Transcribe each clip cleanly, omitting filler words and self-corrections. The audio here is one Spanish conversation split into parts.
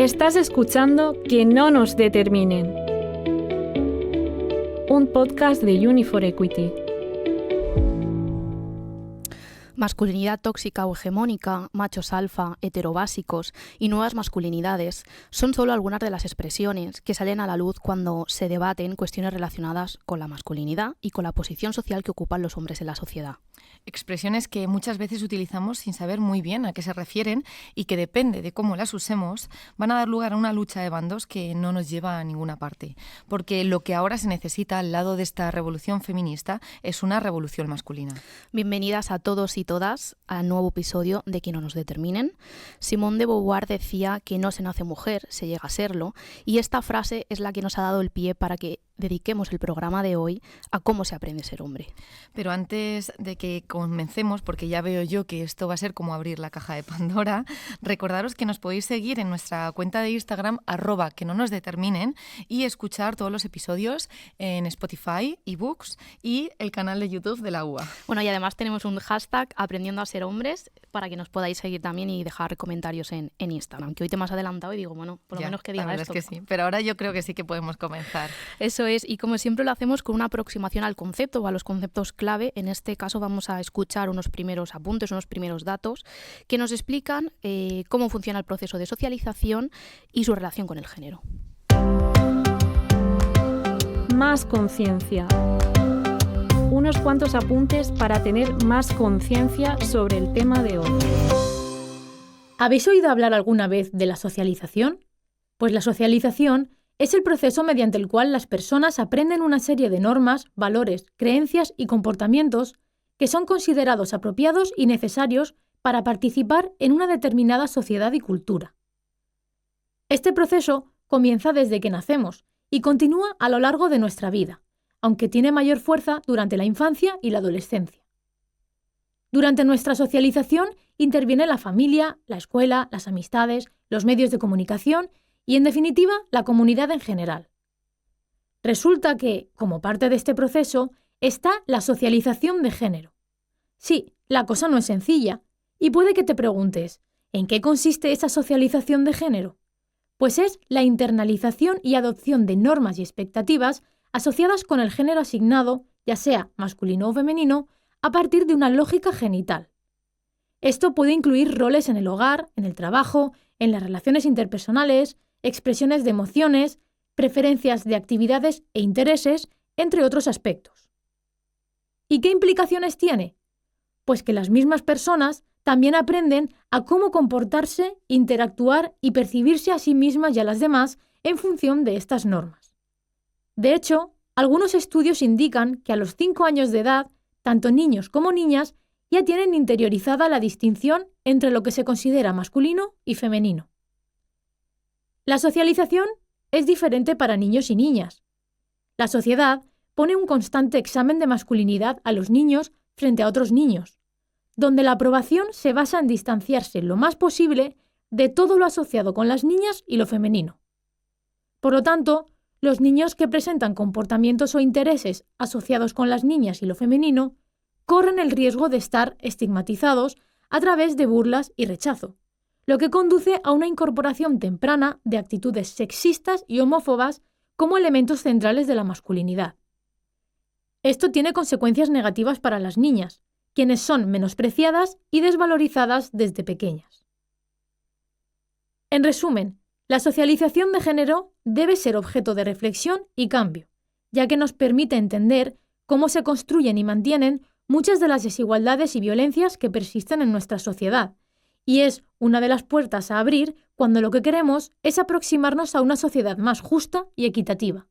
Estás escuchando Que no nos determinen, un podcast de Uni4Equity. Masculinidad tóxica o hegemónica, machos alfa, heterobásicos y nuevas masculinidades son solo algunas de las expresiones que salen a la luz cuando se debaten cuestiones relacionadas con la masculinidad y con la posición social que ocupan los hombres en la sociedad. Expresiones que muchas veces utilizamos sin saber muy bien a qué se refieren y que depende de cómo las usemos, van a dar lugar a una lucha de bandos que no nos lleva a ninguna parte. Porque lo que ahora se necesita al lado de esta revolución feminista es una revolución masculina. Bienvenidas a todos y todas al nuevo episodio de Que no nos determinen. Simone de Beauvoir decía que no se nace mujer, se llega a serlo, y esta frase es la que nos ha dado el pie para que dediquemos el programa de hoy a cómo se aprende a ser hombre. Pero antes de que comencemos, porque ya veo yo que esto va a ser como abrir la caja de Pandora, recordaros que nos podéis seguir en nuestra cuenta de Instagram @quenonosdeterminen y escuchar todos los episodios en Spotify, eBooks y el canal de YouTube de la UA. Bueno, y además tenemos un hashtag aprendiendo a ser hombres para que nos podáis seguir también y dejar comentarios en Instagram, que hoy te me has adelantado y digo, bueno, por lo menos que diga la verdad esto. es que sí, pero ahora yo creo que sí que podemos comenzar. Eso es, y como siempre lo hacemos con una aproximación al concepto o a los conceptos clave. En este caso vamos a escuchar unos primeros apuntes, unos primeros datos que nos explican cómo funciona el proceso de socialización y su relación con el género. Más conciencia. Unos cuantos apuntes para tener más conciencia sobre el tema de hoy. ¿Habéis oído hablar alguna vez de la socialización? Pues la socialización es el proceso mediante el cual las personas aprenden una serie de normas, valores, creencias y comportamientos que son considerados apropiados y necesarios para participar en una determinada sociedad y cultura. Este proceso comienza desde que nacemos y continúa a lo largo de nuestra vida, aunque tiene mayor fuerza durante la infancia y la adolescencia. Durante nuestra socialización interviene la familia, la escuela, las amistades, los medios de comunicación y, en definitiva, la comunidad en general. Resulta que, como parte de este proceso, está la socialización de género. Sí, la cosa no es sencilla, y puede que te preguntes, ¿en qué consiste esa socialización de género? Pues es la internalización y adopción de normas y expectativas asociadas con el género asignado, ya sea masculino o femenino, a partir de una lógica genital. Esto puede incluir roles en el hogar, en el trabajo, en las relaciones interpersonales, expresiones de emociones, preferencias de actividades e intereses, entre otros aspectos. ¿Y qué implicaciones tiene? Pues que las mismas personas también aprenden a cómo comportarse, interactuar y percibirse a sí mismas y a las demás en función de estas normas. De hecho, algunos estudios indican que a los 5 años de edad, tanto niños como niñas ya tienen interiorizada la distinción entre lo que se considera masculino y femenino. La socialización es diferente para niños y niñas. La sociedad pone un constante examen de masculinidad a los niños frente a otros niños, donde la aprobación se basa en distanciarse lo más posible de todo lo asociado con las niñas y lo femenino. Por lo tanto, los niños que presentan comportamientos o intereses asociados con las niñas y lo femenino corren el riesgo de estar estigmatizados a través de burlas y rechazo, lo que conduce a una incorporación temprana de actitudes sexistas y homófobas como elementos centrales de la masculinidad. Esto tiene consecuencias negativas para las niñas, quienes son menospreciadas y desvalorizadas desde pequeñas. En resumen, la socialización de género debe ser objeto de reflexión y cambio, ya que nos permite entender cómo se construyen y mantienen muchas de las desigualdades y violencias que persisten en nuestra sociedad, y es una de las puertas a abrir cuando lo que queremos es aproximarnos a una sociedad más justa y equitativa.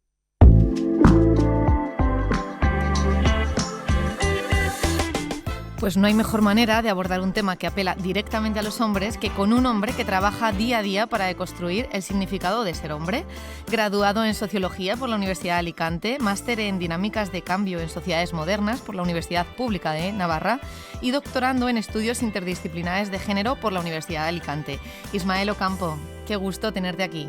Pues no hay mejor manera de abordar un tema que apela directamente a los hombres que con un hombre que trabaja día a día para deconstruir el significado de ser hombre. Graduado en Sociología por la Universidad de Alicante, máster en Dinámicas de Cambio en Sociedades Modernas por la Universidad Pública de Navarra y doctorando en Estudios Interdisciplinares de Género por la Universidad de Alicante. Ismael Ocampo, qué gusto tenerte aquí.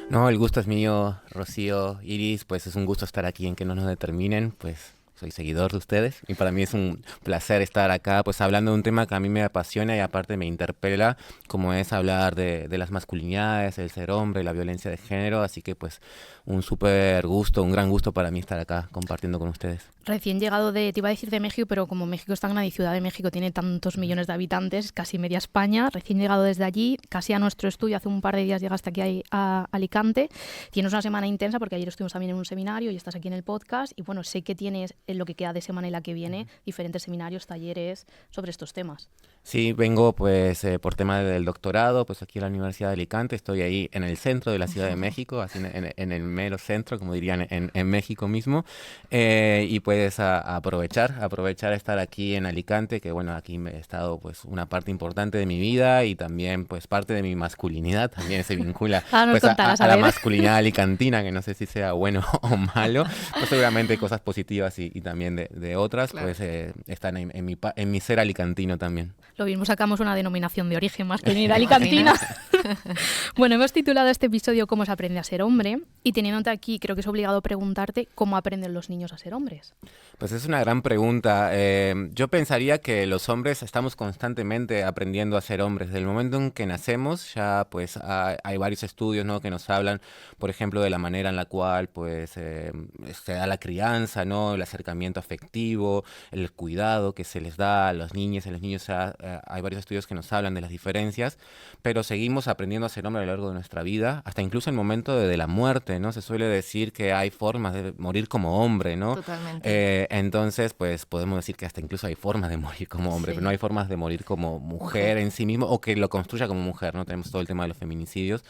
No, el gusto es mío, Rocío, Iris, pues es un gusto estar aquí en Que no nos determinen, pues soy seguidor de ustedes y para mí es un placer estar acá pues hablando de un tema que a mí me apasiona y aparte me interpela, como es hablar de las masculinidades, el ser hombre, la violencia de género, así que pues un súper gusto, un gran gusto para mí estar acá compartiendo con ustedes. Recién llegado te iba a decir de México, pero como México es tan grande y Ciudad de México tiene tantos millones de habitantes, casi media España, recién llegado desde allí, casi a nuestro estudio, hace un par de días llegaste aquí a Alicante, tienes una semana intensa porque ayer estuvimos también en un seminario y estás aquí en el podcast y bueno, sé que tienes en lo que queda de semana y la que viene diferentes seminarios, talleres sobre estos temas. Sí, vengo pues por tema del doctorado, pues aquí en la Universidad de Alicante, estoy ahí en el centro de la Ciudad de México, así en el mero centro, como dirían en México mismo, y pues aprovechar estar aquí en Alicante, que bueno, aquí he estado pues una parte importante de mi vida y también pues parte de mi masculinidad, también se vincula pues a la masculinidad alicantina, que no sé si sea bueno o malo, pues seguramente cosas positivas y también de otras, claro. Pues están en mi ser alicantino también. Lo mismo sacamos una denominación de origen masculinidad alicantina. Bueno, hemos titulado este episodio ¿Cómo se aprende a ser hombre? Y teniéndote aquí, creo que es obligado preguntarte ¿cómo aprenden los niños a ser hombres? Pues es una gran pregunta. Yo pensaría que los hombres estamos constantemente aprendiendo a ser hombres. Desde el momento en que nacemos ya pues hay varios estudios, ¿no?, que nos hablan, por ejemplo, de la manera en la cual pues se da la crianza, ¿no?, el acercamiento afectivo, el cuidado que se les da a los niños. En los niños hay varios estudios que nos hablan de las diferencias, pero seguimos aprendiendo a ser hombre a lo largo de nuestra vida, hasta incluso el momento de la muerte, ¿no? Se suele decir que hay formas de morir como hombre, ¿no? Totalmente. Entonces, pues podemos decir que hasta incluso hay formas de morir como hombre, sí, pero no hay formas de morir como mujer en sí mismo, o que lo construya como mujer, ¿no? Tenemos todo el tema de los feminicidios,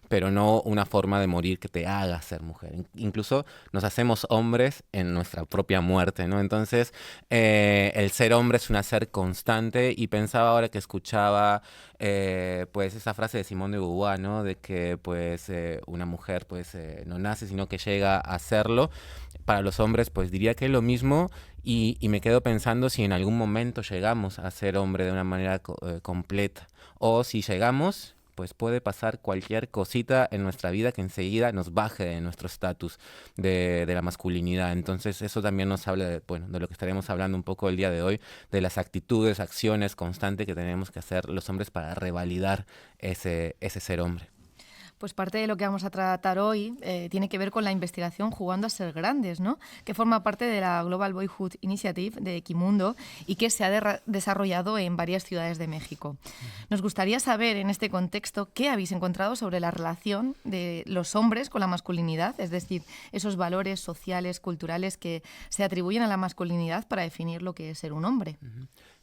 pero no una forma de morir que te haga ser mujer. Incluso nos hacemos hombres en nuestra propia muerte, ¿no? Entonces, el ser hombre es un hacer constante, y pensaba ahora que escuchaba pues esa frase de Simone de Beauvoir, ¿no?, de que pues una mujer pues no nace, sino que llega a serlo. Para los hombres pues diría que es lo mismo, y me quedo pensando si en algún momento llegamos a ser hombre de una manera completa, o si llegamos, pues puede pasar cualquier cosita en nuestra vida que enseguida nos baje de nuestro estatus de la masculinidad. Entonces eso también nos habla de lo que estaremos hablando un poco el día de hoy, de las actitudes, acciones constantes que tenemos que hacer los hombres para revalidar ese ser hombre. Pues parte de lo que vamos a tratar hoy tiene que ver con la investigación Jugando a ser grandes, ¿no?, que forma parte de la Global Boyhood Initiative de Equimundo y que se ha desarrollado en varias ciudades de México. Nos gustaría saber en este contexto qué habéis encontrado sobre la relación de los hombres con la masculinidad, es decir, esos valores sociales, culturales que se atribuyen a la masculinidad para definir lo que es ser un hombre.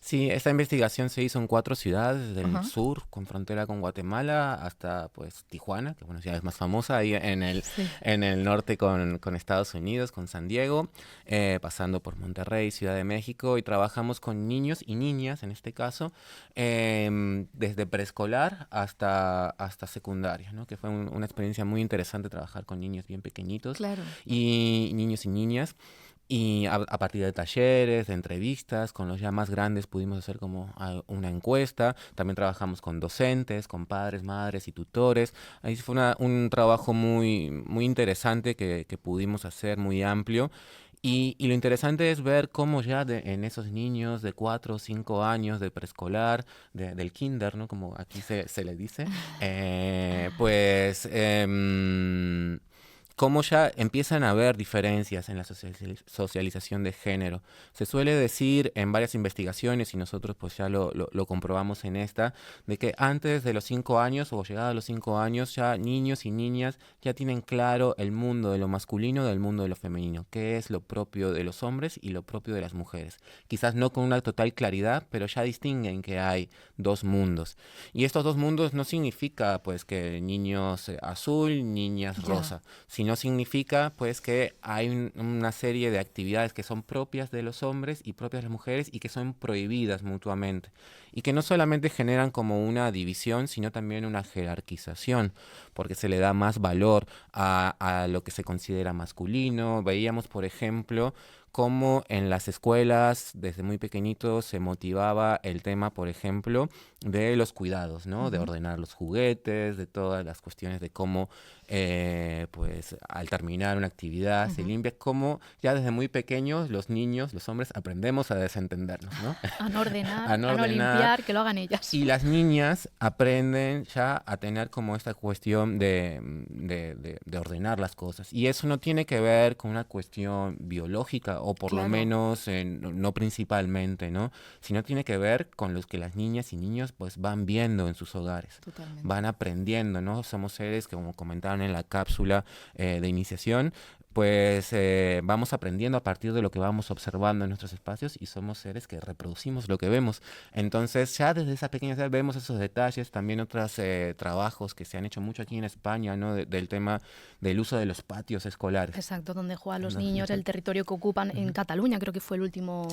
Sí, esta investigación se hizo en 4 ciudades del sur, con frontera con Guatemala, hasta pues Tijuana, que bueno, ya es más famosa, ahí en el norte con Estados Unidos, con San Diego, pasando por Monterrey, Ciudad de México, y trabajamos con niños y niñas, en este caso, desde preescolar hasta secundaria, ¿no?, que fue una experiencia muy interesante trabajar con niños bien pequeñitos, claro, y niños y niñas. Y a partir de talleres, de entrevistas, con los ya más grandes pudimos hacer como una encuesta. También trabajamos con docentes, con padres, madres y tutores. Ahí fue un trabajo muy, muy interesante que pudimos hacer, muy amplio. Y lo interesante es ver cómo ya en esos niños de 4 o 5 años de preescolar, del kinder, ¿no?, como aquí se le dice, cómo ya empiezan a haber diferencias en la socialización de género. Se suele decir en varias investigaciones, y nosotros pues ya lo comprobamos en esta, de que antes de los 5 años o llegada a los 5 años ya niños y niñas ya tienen claro el mundo de lo masculino del mundo de lo femenino, qué es lo propio de los hombres y lo propio de las mujeres. Quizás no con una total claridad, pero ya distinguen que hay 2 mundos. Y estos 2 mundos no significa pues que niños azul, niñas rosa, no significa pues que hay una serie de actividades que son propias de los hombres y propias de las mujeres y que son prohibidas mutuamente, y que no solamente generan como una división, sino también una jerarquización, porque se le da más valor a lo que se considera masculino. Veíamos, por ejemplo, cómo en las escuelas desde muy pequeñitos se motivaba el tema, por ejemplo, de los cuidados, ¿no? De ordenar los juguetes, de todas las cuestiones de cómo, pues, al terminar una actividad se limpia, cómo ya desde muy pequeños los niños, los hombres, aprendemos a desentendernos, ¿no? A no ordenar, A no a no ordenar. limpiar, que lo hagan ellas. Y las niñas aprenden ya a tener como esta cuestión de ordenar las cosas. Y eso no tiene que ver con una cuestión biológica, o por lo Claro. menos no principalmente, ¿no? Sino tiene que ver con los que las niñas y niños pues van viendo en sus hogares. Totalmente. Van aprendiendo, ¿no? Somos seres que, como comentaban en la cápsula de iniciación, pues vamos aprendiendo a partir de lo que vamos observando en nuestros espacios, y somos seres que reproducimos lo que vemos. Entonces ya desde esa pequeña edad vemos esos detalles, también otros trabajos que se han hecho mucho aquí en España, ¿no? Del tema del uso de los patios escolares. Exacto, donde juegan los No, niños, el territorio que ocupan en Cataluña, creo que fue el último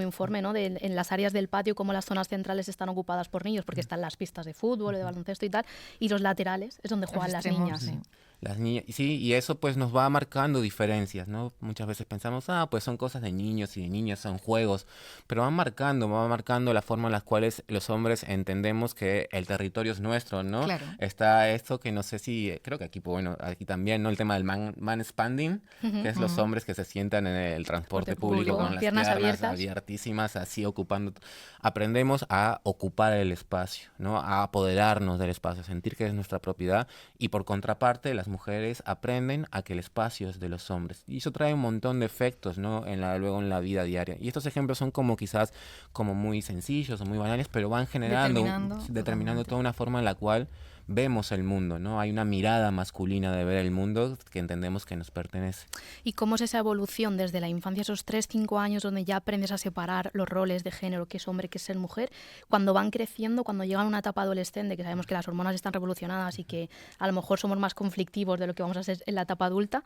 informe, ¿no? En las áreas del patio, cómo las zonas centrales están ocupadas por niños, porque están las pistas de fútbol, de baloncesto y tal, y los laterales es donde juegan las extremos, niñas. sí. Las niñas, sí, y eso pues nos va marcando diferencias, ¿no? Muchas veces pensamos, pues son cosas de niños y de niñas, son juegos, pero va marcando la forma en la cual los hombres entendemos que el territorio es nuestro, ¿no? Claro. Está esto que no sé si, creo que aquí, bueno, aquí también, ¿no? El tema del mansplaining, que es los hombres que se sientan en el transporte público con las piernas abiertas. abiertísimas, así ocupando. Aprendemos a ocupar el espacio, ¿no? A apoderarnos del espacio, a sentir que es nuestra propiedad, y por contraparte, las mujeres aprenden a que el espacio es de los hombres. Y eso trae un montón de efectos, ¿no? Luego en la vida diaria. Y estos ejemplos son como quizás como muy sencillos o muy banales, pero van generando, determinando toda una forma en la cual vemos el mundo, ¿no? Hay una mirada masculina de ver el mundo que entendemos que nos pertenece. ¿Y cómo es esa evolución desde la infancia, esos 3-5 años donde ya aprendes a separar los roles de género, qué es hombre, qué es ser mujer, cuando van creciendo, cuando llegan a una etapa adolescente, que sabemos que las hormonas están revolucionadas y que a lo mejor somos más conflictivos de lo que vamos a ser en la etapa adulta?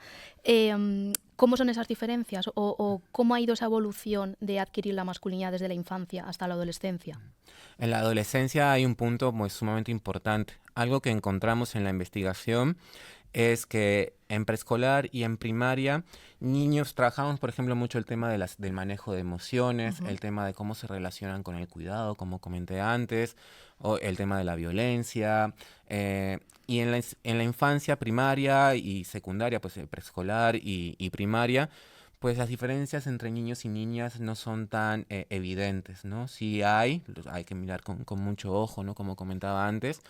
¿Cómo son esas diferencias o cómo ha ido esa evolución de adquirir la masculinidad desde la infancia hasta la adolescencia? En la adolescencia hay un punto muy sumamente importante. Algo que encontramos en la investigación es que en preescolar y en primaria, niños trabajamos, por ejemplo, mucho el tema del manejo de emociones, el tema de cómo se relacionan con el cuidado, como comenté antes, o el tema de la violencia. Y en la infancia primaria y secundaria, pues preescolar y primaria, pues las diferencias entre niños y niñas no son tan evidentes, ¿no? Sí hay que mirar con mucho ojo, ¿no? Como comentaba antes,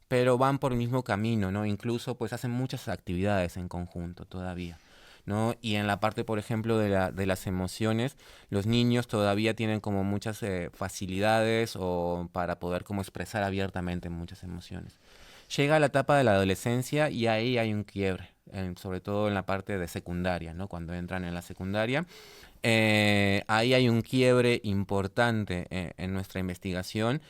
pero van por el mismo camino, ¿no? Incluso pues hacen muchas actividades en conjunto todavía, ¿no? Y en la parte, por ejemplo, de las emociones, los niños todavía tienen como muchas facilidades o para poder como expresar abiertamente muchas emociones. Llega la etapa de la adolescencia y ahí hay un quiebre, sobre todo en la parte de secundaria, ¿no? Cuando entran en la secundaria, ahí hay un quiebre importante en nuestra investigación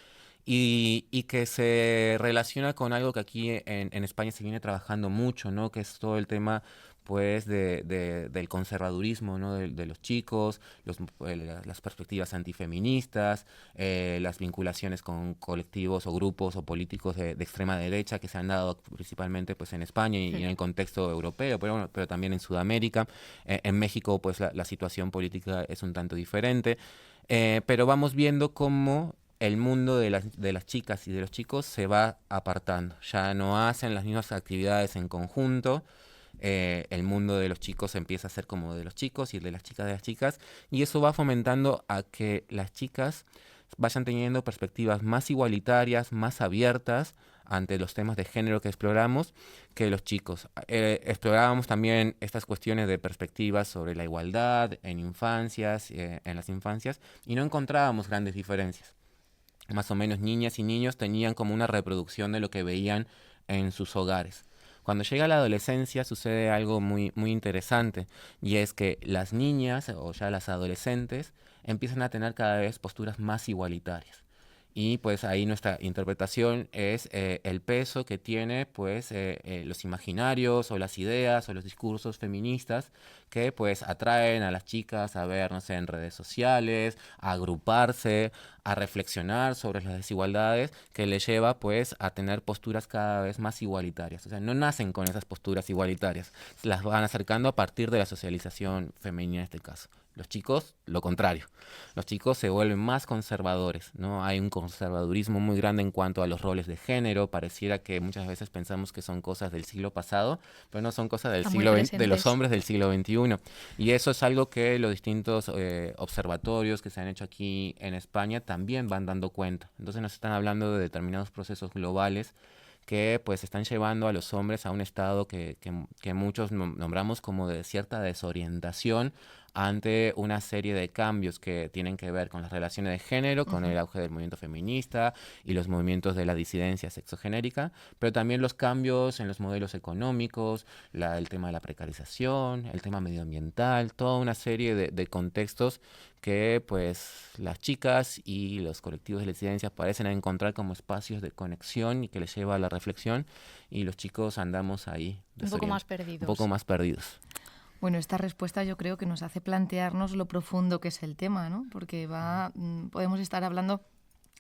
y que se relaciona con algo que aquí en España se viene trabajando mucho, ¿no? Que es todo el tema pues del conservadurismo, ¿no? De los chicos, las perspectivas antifeministas, las vinculaciones con colectivos o grupos o políticos de extrema derecha que se han dado principalmente pues en España y en el contexto europeo, pero también en Sudamérica. En México pues la situación política es un tanto diferente, pero vamos viendo cómo el mundo de las chicas y de los chicos se va apartando. Ya no hacen las mismas actividades en conjunto. El mundo de los chicos empieza a ser como de los chicos y el de las chicas, y eso va fomentando a que las chicas vayan teniendo perspectivas más igualitarias, más abiertas ante los temas de género que exploramos que los chicos. Explorábamos también estas cuestiones de perspectivas sobre la igualdad en las infancias, y no encontrábamos grandes diferencias. Más o menos niñas y niños tenían como una reproducción de lo que veían en sus hogares. Cuando llega la adolescencia sucede algo muy, muy interesante, y es que las niñas o ya las adolescentes empiezan a tener cada vez posturas más igualitarias. Y pues ahí nuestra interpretación es el peso que tiene pues los imaginarios o las ideas o los discursos feministas que pues atraen a las chicas a ver, no sé, en redes sociales, a agruparse, a reflexionar sobre las desigualdades, que les lleva pues a tener posturas cada vez más igualitarias. O sea, no nacen con esas posturas igualitarias, las van acercando a partir de la socialización femenina en este caso. Los chicos, lo contrario. Los chicos se vuelven más conservadores, ¿no? Hay un conservadurismo muy grande en cuanto a los roles de género. Pareciera que muchas veces pensamos que son cosas del siglo pasado, pero no, son cosas del siglo XX, de los hombres del siglo XXI. Y eso es algo que los distintos observatorios que se han hecho aquí en España también van dando cuenta. Entonces nos están hablando de determinados procesos globales que pues están llevando a los hombres a un estado que muchos nombramos como de cierta desorientación ante una serie de cambios que tienen que ver con las relaciones de género, con el auge del movimiento feminista y los movimientos de la disidencia sexogenérica, pero también los cambios en los modelos económicos, el tema de la precarización, el tema medioambiental, toda una serie de contextos que pues las chicas y los colectivos de la disidencia parecen encontrar como espacios de conexión y que les lleva a la reflexión, y los chicos andamos ahí un poco más perdidos. Un poco más perdidos. Bueno, esta respuesta yo creo que nos hace plantearnos lo profundo que es el tema, ¿no? Porque podemos estar hablando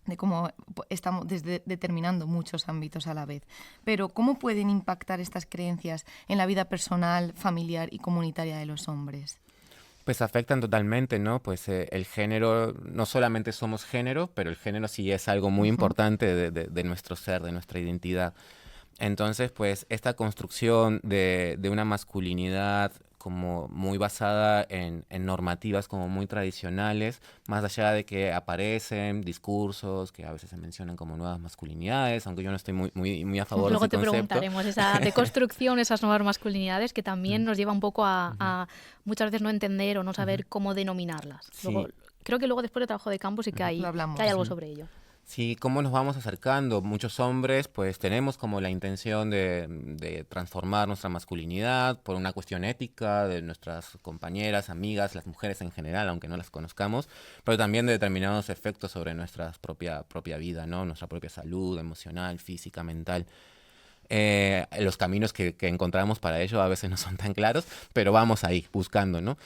de cómo estamos determinando muchos ámbitos a la vez. Pero ¿cómo pueden impactar estas creencias en la vida personal, familiar y comunitaria de los hombres? Pues afectan totalmente, ¿no? Pues el género, no solamente somos género, pero el género sí es algo muy importante de nuestro ser, de nuestra identidad. Entonces, pues esta construcción de una masculinidad como muy basada en normativas como muy tradicionales, más allá de que aparecen discursos que a veces se mencionan como nuevas masculinidades, aunque yo no estoy muy a favor de ese concepto. Luego te preguntaremos esa deconstrucción, esas nuevas masculinidades, que también nos lleva un poco a muchas veces no entender o no saber cómo denominarlas. Sí. Luego, creo que luego después de trabajo de campo sí que hay algo sobre ello. Sí, cómo nos vamos acercando. Muchos hombres pues tenemos como la intención de transformar nuestra masculinidad por una cuestión ética de nuestras compañeras, amigas, las mujeres en general, aunque no las conozcamos, pero también de determinados efectos sobre nuestra propia vida, ¿no? Nuestra propia salud emocional, física, mental. Los caminos que encontramos para ello a veces no son tan claros, pero vamos ahí, buscando, ¿no?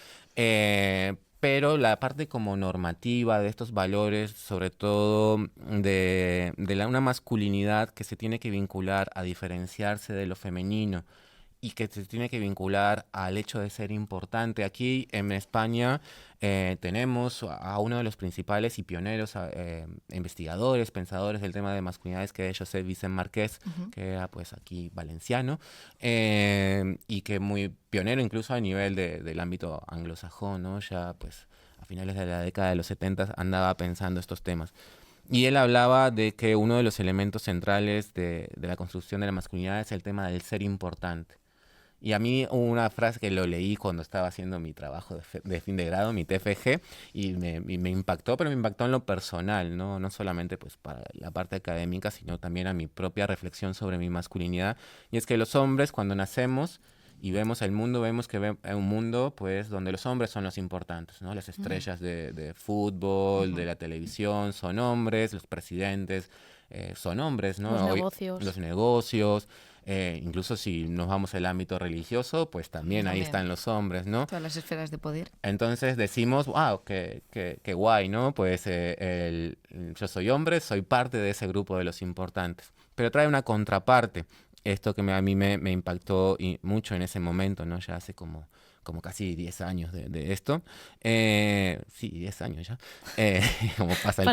Pero la parte como normativa de estos valores, sobre todo de una masculinidad que se tiene que vincular a diferenciarse de lo femenino y que se tiene que vincular al hecho de ser importante. Aquí en España tenemos a uno de los principales y pioneros investigadores, pensadores del tema de masculinidades, que es Josep Vicent Marqués, que era pues aquí valenciano, y que muy pionero incluso a nivel del ámbito anglosajón, ¿no? Ya pues a finales de la década de los 70 andaba pensando estos temas. Y él hablaba de que uno de los elementos centrales de la construcción de la masculinidad es el tema del ser importante. Y a mí una frase que lo leí cuando estaba haciendo mi trabajo de fin de grado, mi TFG, y me impactó, pero me impactó en lo personal, ¿no? No solamente pues para la parte académica, sino también a mi propia reflexión sobre mi masculinidad. Y es que los hombres, cuando nacemos y vemos el mundo, vemos que es un mundo pues donde los hombres son los importantes, ¿no? Las estrellas de fútbol, de la televisión son hombres, los presidentes son hombres, ¿no? Los negocios. Incluso si nos vamos al ámbito religioso, pues también ahí están los hombres, ¿no? Todas las esferas de poder. Entonces decimos, wow, qué guay, ¿no? Pues yo soy hombre, soy parte de ese grupo de los importantes. Pero trae una contraparte. Esto que a mí me impactó mucho en ese momento, ¿no? Ya hace como casi 10 años de esto. Sí, 10 años ya. Como pasa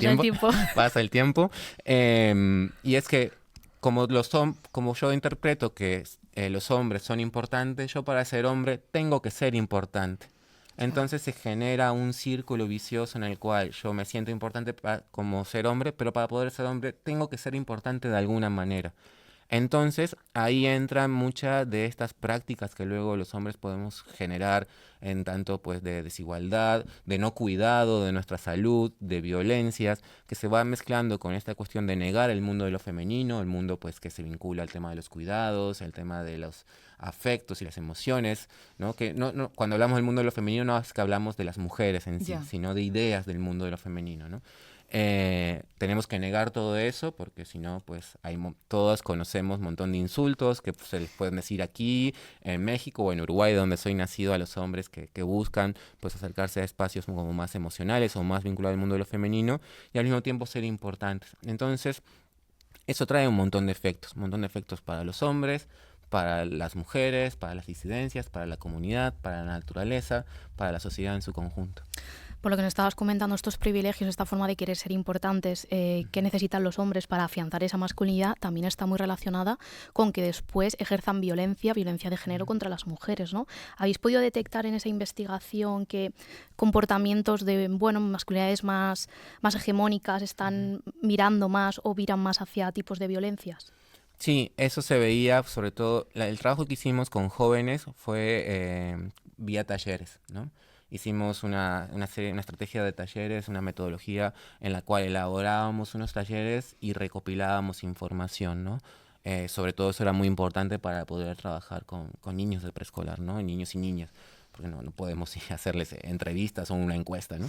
el tiempo. Y es que como yo interpreto que los hombres son importantes, yo para ser hombre tengo que ser importante. Entonces se genera un círculo vicioso en el cual yo me siento importante como ser hombre, pero para poder ser hombre tengo que ser importante de alguna manera. Entonces, ahí entran muchas de estas prácticas que luego los hombres podemos generar en tanto pues de desigualdad, de no cuidado de nuestra salud, de violencias, que se van mezclando con esta cuestión de negar el mundo de lo femenino, el mundo pues que se vincula al tema de los cuidados, el tema de los afectos y las emociones, ¿no? Que cuando hablamos del mundo de lo femenino no es que hablamos de las mujeres en sí, sino de ideas del mundo de lo femenino, ¿no? tenemos que negar todo eso, porque si no, pues todos conocemos un montón de insultos que se les pueden decir aquí, en México o en Uruguay, donde soy nacido, a los hombres que buscan pues acercarse a espacios como más emocionales o más vinculados al mundo de lo femenino, y al mismo tiempo ser importantes. Entonces, eso trae un montón de efectos para los hombres, para las mujeres, para las disidencias, para la comunidad, para la naturaleza, para la sociedad en su conjunto. Por lo que nos estabas comentando, estos privilegios, esta forma de querer ser importantes, que necesitan los hombres para afianzar esa masculinidad, también está muy relacionada con que después ejerzan violencia de género contra las mujeres, ¿no? ¿Habéis podido detectar en esa investigación que comportamientos de masculinidades más hegemónicas están mirando más o viran más hacia tipos de violencias? Sí, eso se veía, sobre todo, el trabajo que hicimos con jóvenes fue vía talleres, ¿no? Hicimos una estrategia de talleres, una metodología en la cual elaborábamos unos talleres y recopilábamos información, ¿no? Sobre todo eso era muy importante para poder trabajar con niños de preescolar, ¿no? Niños y niñas, porque no podemos hacerles entrevistas o una encuesta, ¿no?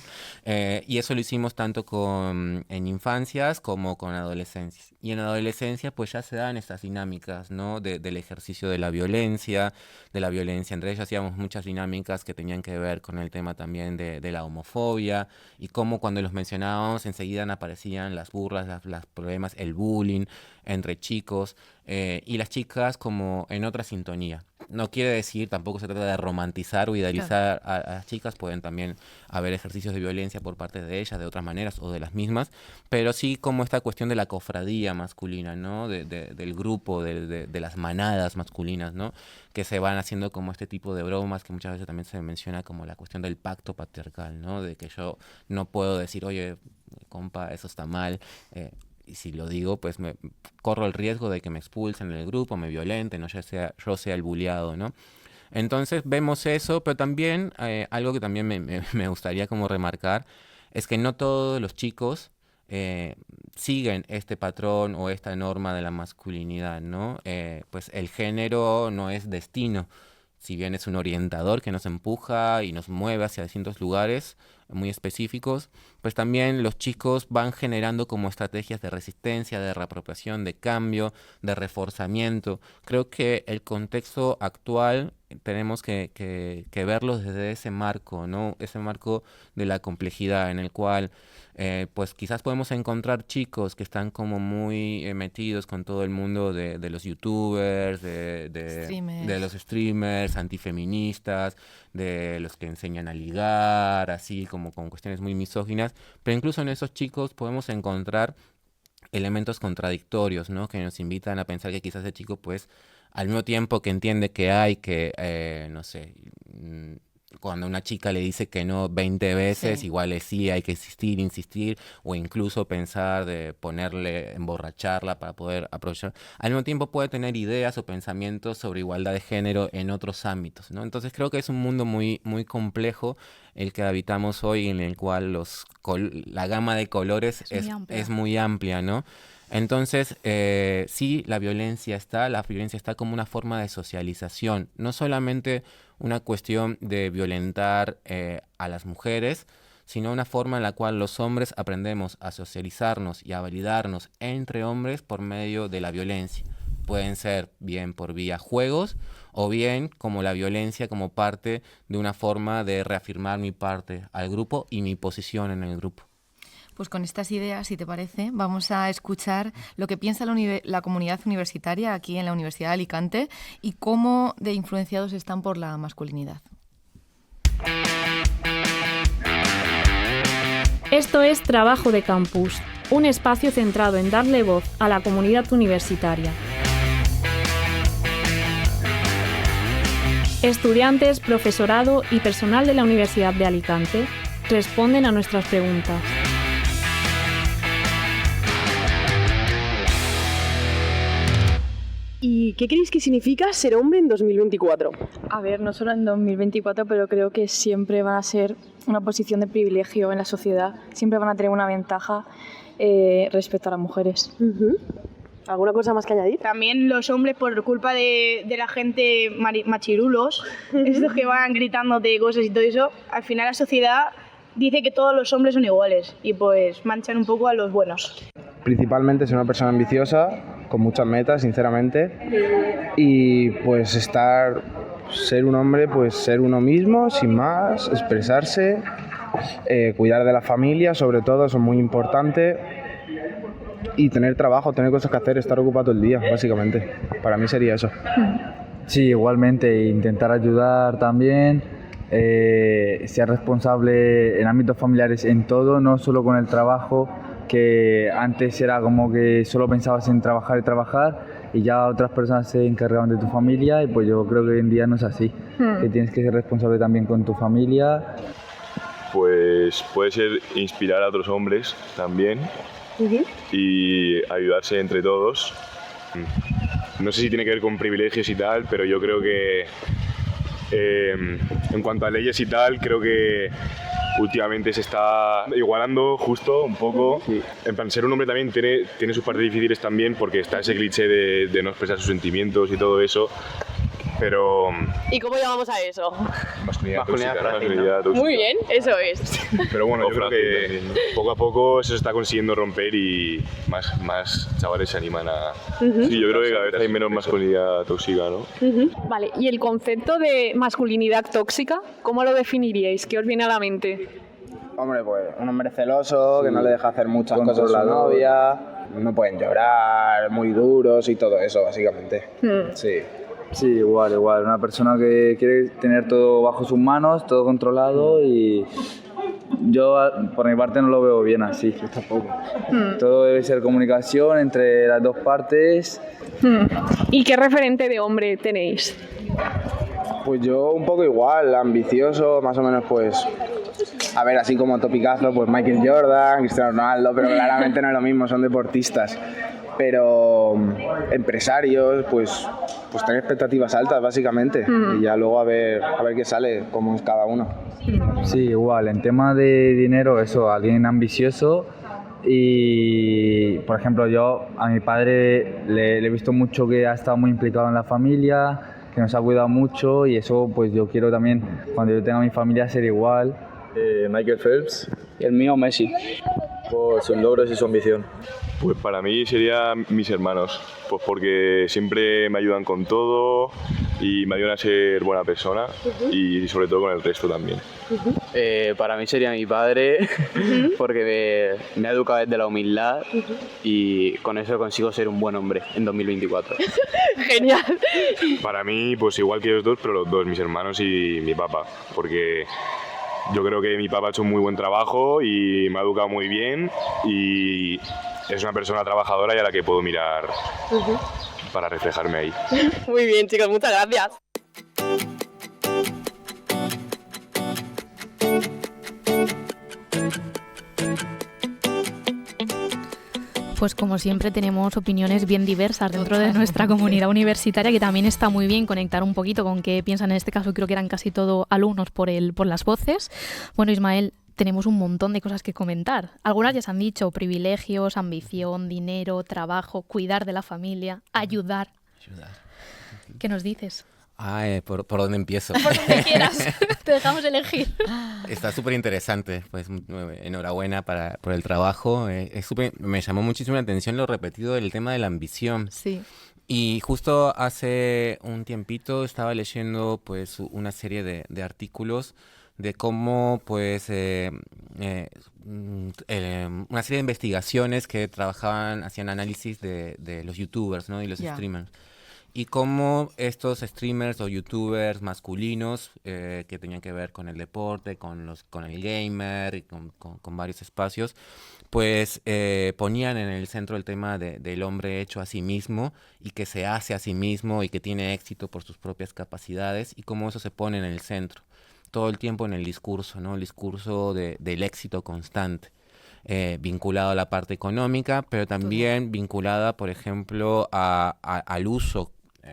Y eso lo hicimos tanto en infancias como con adolescencias. Y en adolescencia pues ya se dan estas dinámicas, ¿no? Del ejercicio de la violencia. Entre ellas hacíamos muchas dinámicas que tenían que ver con el tema también de la homofobia, y cómo cuando los mencionábamos enseguida aparecían las burlas, los problemas, el bullying entre chicos, y las chicas como en otra sintonía. No quiere decir, tampoco se trata de romantizar o idealizar a las chicas, pueden también haber ejercicios de violencia por parte de ellas, de otras maneras o de las mismas, pero sí como esta cuestión de la cofradía masculina, ¿no? Del grupo, de las manadas masculinas, ¿no? Que se van haciendo como este tipo de bromas que muchas veces también se menciona como la cuestión del pacto patriarcal, ¿no? De que yo no puedo decir, oye, compa, eso está mal, y si lo digo, pues corro el riesgo de que me expulsen del grupo, me violenten, ¿no? Yo sea el bulliado, ¿no? Entonces vemos eso, pero también algo que también me gustaría como remarcar es que no todos los chicos siguen este patrón o esta norma de la masculinidad, ¿no? Pues el género no es destino, si bien es un orientador que nos empuja y nos mueve hacia distintos lugares muy específicos, pues también los chicos van generando como estrategias de resistencia, de reapropiación, de cambio, de reforzamiento. Creo que el contexto actual tenemos que verlo desde ese marco, ¿no? Ese marco de la complejidad en el cual pues quizás podemos encontrar chicos que están como muy metidos con todo el mundo de los youtubers, de los streamers antifeministas, de los que enseñan a ligar, así como con cuestiones muy misóginas, pero incluso en esos chicos podemos encontrar elementos contradictorios, ¿no? Que nos invitan a pensar que quizás el chico, pues, al mismo tiempo que entiende que hay que, no sé, cuando una chica le dice que no 20 veces, sí, igual es sí, hay que insistir, o incluso pensar de emborracharla para poder aprovechar. Al mismo tiempo puede tener ideas o pensamientos sobre igualdad de género en otros ámbitos, ¿no? Entonces creo que es un mundo muy, muy complejo el que habitamos hoy, en el cual la gama de colores es muy amplia, ¿no? Entonces, sí, la violencia está como una forma de socialización, no solamente una cuestión de violentar a las mujeres, sino una forma en la cual los hombres aprendemos a socializarnos y a validarnos entre hombres por medio de la violencia. Pueden ser bien por vía juegos o bien como la violencia como parte de una forma de reafirmar mi parte al grupo y mi posición en el grupo. Pues con estas ideas, si te parece, vamos a escuchar lo que piensa la comunidad universitaria aquí en la Universidad de Alicante y cómo de influenciados están por la masculinidad. Esto es Trabajo de Campus, un espacio centrado en darle voz a la comunidad universitaria. Estudiantes, profesorado y personal de la Universidad de Alicante responden a nuestras preguntas. ¿Y qué creéis que significa ser hombre en 2024? A ver, no solo en 2024, pero creo que siempre van a ser una posición de privilegio en la sociedad. Siempre van a tener una ventaja respecto a las mujeres. Uh-huh. ¿Alguna cosa más que añadir? También los hombres, por culpa de la gente machirulos, estos que van gritándote cosas y todo eso, al final la sociedad dice que todos los hombres son iguales y pues manchan un poco a los buenos. Principalmente ser una persona ambiciosa, con muchas metas, sinceramente, y pues ser un hombre, pues ser uno mismo, sin más, expresarse, cuidar de la familia, sobre todo, eso es muy importante, y tener trabajo, tener cosas que hacer, estar ocupado todo el día, básicamente. Para mí sería eso. Sí, igualmente, intentar ayudar también, ser responsable en ámbitos familiares en todo, no solo con el trabajo, que antes era como que solo pensabas en trabajar y trabajar y ya otras personas se encargaban de tu familia, y pues yo creo que hoy en día no es así, que tienes que ser responsable también con tu familia. Pues puede ser inspirar a otros hombres también y ayudarse entre todos. No sé si tiene que ver con privilegios y tal, pero yo creo que en cuanto a leyes y tal, creo que últimamente se está igualando justo un poco. En plan, ser un hombre también tiene sus partes difíciles también, porque está ese cliché de no expresar sus sentimientos y todo eso. Pero... ¿Y cómo llamamos a eso? Masculinidad tóxica. Muy bien, eso es. Pero bueno, yo creo que poco a poco eso se está consiguiendo romper y más chavales se animan a... Sí, yo creo que cada vez hay menos masculinidad tóxica, ¿no? Vale, ¿y el concepto de masculinidad tóxica, cómo lo definiríais? ¿Qué os viene a la mente? Hombre, pues un hombre celoso, que no le deja hacer muchas cosas a su novia, no pueden llorar, muy duros y todo eso, básicamente. Sí. Sí, igual, una persona que quiere tener todo bajo sus manos, todo controlado, y yo por mi parte no lo veo bien así. Yo tampoco. Todo debe ser comunicación entre las dos partes. ¿Y qué referente de hombre tenéis? Pues yo un poco igual, ambicioso, más o menos pues... A ver, así como topicazo, pues Michael Jordan, Cristiano Ronaldo, pero claramente no es lo mismo, son deportistas. Pero empresarios, pues tener expectativas altas, básicamente, y ya luego a ver qué sale, cómo es cada uno. Sí, igual, en tema de dinero, eso, alguien ambicioso. Y, por ejemplo, yo a mi padre le he visto mucho que ha estado muy implicado en la familia, que nos ha cuidado mucho, y eso pues yo quiero también, cuando yo tenga mi familia, ser igual. Michael Phelps. Y el mío, Messi. Por sus logros y su ambición. Pues para mí serían mis hermanos, pues porque siempre me ayudan con todo y me ayudan a ser buena persona y sobre todo con el resto también. Para mí sería mi padre, porque me ha educado desde la humildad y con eso consigo ser un buen hombre en 2024. Genial. Para mí, pues igual que ellos dos, pero los dos, mis hermanos y mi papá, porque... Yo creo que mi papá ha hecho un muy buen trabajo y me ha educado muy bien y es una persona trabajadora y a la que puedo mirar para reflejarme ahí. Muy bien, chicos, muchas gracias. Pues como siempre tenemos opiniones bien diversas dentro de nuestra comunidad universitaria, que también está muy bien conectar un poquito con qué piensan. En este caso creo que eran casi todo alumnos por las voces. Bueno, Ismael, tenemos un montón de cosas que comentar. Algunas ya se han dicho: privilegios, ambición, dinero, trabajo, cuidar de la familia, ayudar. ¿Qué nos dices? ¿Por dónde empiezo? Por donde quieras, te dejamos elegir. Está súper interesante, pues enhorabuena por el trabajo. Me llamó muchísimo la atención lo repetido del tema de la ambición. Sí. Y justo hace un tiempito estaba leyendo pues una serie de artículos de cómo pues una serie de investigaciones que hacían análisis de los youtubers, ¿no? Y los streamers. Y cómo estos streamers o youtubers masculinos que tenían que ver con el deporte, con el gamer y con varios espacios, pues ponían en el centro el tema del hombre hecho a sí mismo y que se hace a sí mismo y que tiene éxito por sus propias capacidades, y cómo eso se pone en el centro todo el tiempo en el discurso, ¿no? El discurso del éxito constante. Vinculado a la parte económica, pero también vinculada, por ejemplo, al uso,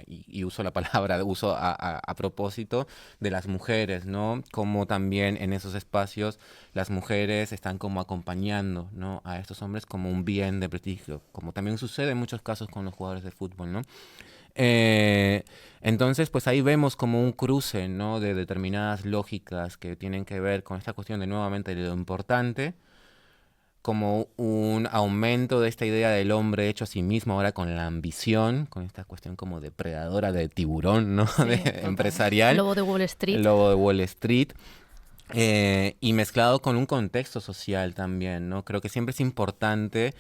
y uso la palabra de uso a propósito, de las mujeres, ¿no? Como también en esos espacios las mujeres están como acompañando, ¿no? A estos hombres como un bien de prestigio, como también sucede en muchos casos con los jugadores de fútbol, ¿no? Entonces, pues ahí vemos como un cruce, ¿no? De determinadas lógicas que tienen que ver con esta cuestión de nuevamente de lo importante, como un aumento de esta idea del hombre hecho a sí mismo ahora con la ambición, con esta cuestión como depredadora de tiburón, ¿no? Sí, empresarial. Lobo de Wall Street. El lobo de Wall Street. Y mezclado con un contexto social también, ¿no? Creo que siempre es importante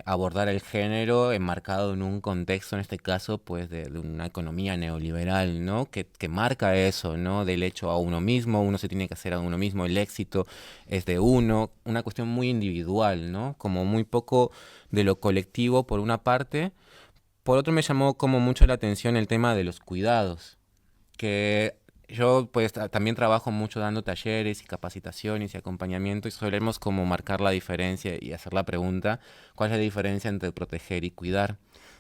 abordar el género enmarcado en un contexto, en este caso, pues de una economía neoliberal, ¿no? Que marca eso, ¿no? Del hecho a uno mismo, uno se tiene que hacer a uno mismo, el éxito es de uno, una cuestión muy individual, ¿no? Como muy poco de lo colectivo por una parte. Por otro me llamó como mucho la atención el tema de los cuidados, que yo pues también trabajo mucho dando talleres y capacitaciones y acompañamiento y solemos como marcar la diferencia y hacer la pregunta, ¿cuál es la diferencia entre proteger y cuidar?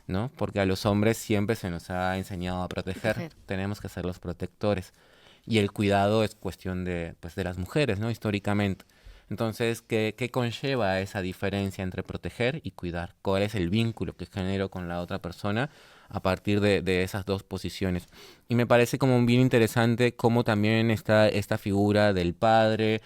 ¿No? Porque a los hombres siempre se nos ha enseñado a proteger. Tenemos que ser los protectores. Y el cuidado es cuestión de las mujeres, ¿no? Históricamente. Entonces, ¿qué conlleva esa diferencia entre proteger y cuidar? ¿Cuál es el vínculo que genero con la otra persona a partir de esas dos posiciones? Y me parece como bien interesante cómo también está esta figura del padre,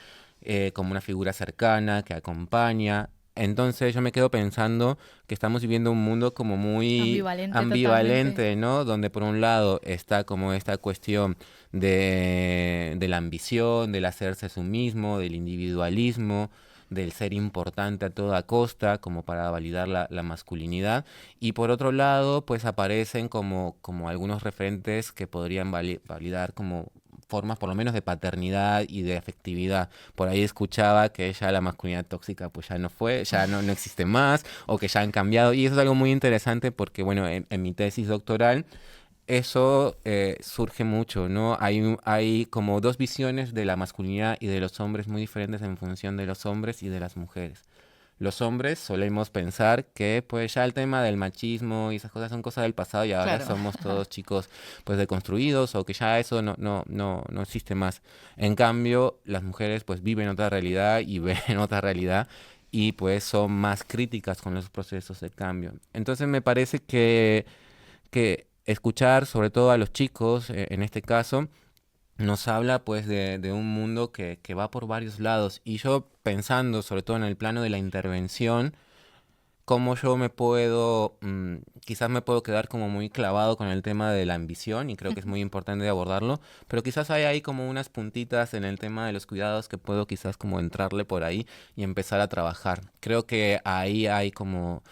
como una figura cercana que acompaña. Entonces yo me quedo pensando que estamos viviendo un mundo como muy ambivalente, ¿no? Donde por un lado está como esta cuestión de la ambición, del hacerse a sí mismo, del individualismo, del ser importante a toda costa, como para validar la masculinidad. Y por otro lado, pues aparecen como algunos referentes que podrían validar como formas por lo menos de paternidad y de afectividad. Por ahí escuchaba que ya la masculinidad tóxica pues ya no existe más, o que ya han cambiado, y eso es algo muy interesante porque, bueno, en mi tesis doctoral eso surge mucho, ¿no? Hay como dos visiones de la masculinidad y de los hombres muy diferentes en función de los hombres y de las mujeres. Los hombres solemos pensar que pues ya el tema del machismo y esas cosas son cosas del pasado y ahora somos todos chicos pues deconstruidos, o que ya eso no existe más. En cambio, las mujeres pues viven otra realidad y ven otra realidad y pues son más críticas con los procesos de cambio. Entonces me parece que escuchar sobre todo a los chicos, en este caso, nos habla pues de un mundo que va por varios lados. Y yo pensando sobre todo en el plano de la intervención, cómo yo quizás me puedo quedar como muy clavado con el tema de la ambición, y creo que es muy importante abordarlo, pero quizás hay ahí como unas puntitas en el tema de los cuidados que puedo quizás como entrarle por ahí y empezar a trabajar. Creo que ahí hay como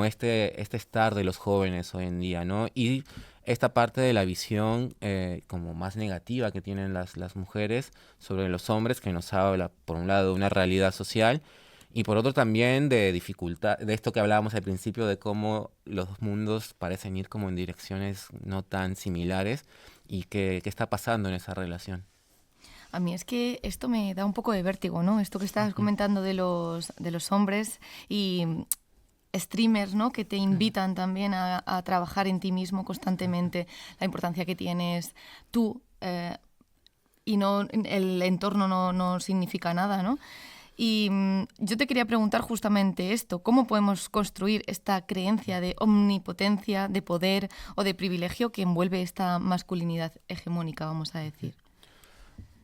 este estar de los jóvenes hoy en día, ¿no? Y esta parte de la visión como más negativa que tienen las mujeres sobre los hombres, que nos habla, por un lado, de una realidad social, y por otro también de dificultad, de esto que hablábamos al principio, de cómo los mundos parecen ir como en direcciones no tan similares, y qué está pasando en esa relación. A mí es que esto me da un poco de vértigo, ¿no? Esto que estabas comentando de los hombres y streamers, ¿no? Que te invitan también a trabajar en ti mismo constantemente, la importancia que tienes tú, y no el entorno no significa nada, ¿no? Y yo te quería preguntar justamente esto, ¿cómo podemos construir esta creencia de omnipotencia, de poder o de privilegio que envuelve esta masculinidad hegemónica, vamos a decir?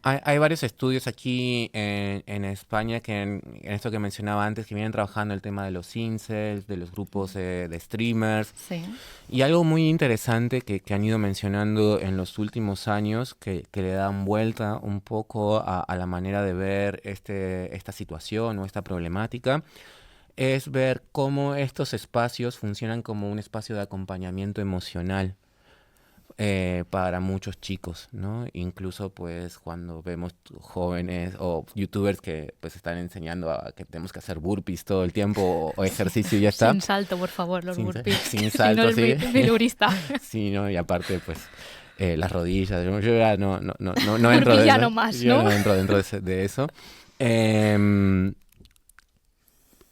Hay varios estudios aquí en España que en esto que mencionaba antes, que vienen trabajando el tema de los incels, de los grupos de streamers. Sí. Y algo muy interesante que han ido mencionando en los últimos años, que le dan vuelta un poco a la manera de ver esta situación o esta problemática, es ver cómo estos espacios funcionan como un espacio de acompañamiento emocional para muchos chicos, ¿no? Incluso pues cuando vemos jóvenes o youtubers que pues están enseñando a que tenemos que hacer burpees todo el tiempo o ejercicio y ya está. Sin salto, por favor, los burpees. Sin salto, si no, sí. milurista. Sí, ¿no? Y aparte pues las rodillas, yo ya no entro ya no más, yo ¿no? no entro dentro de eso.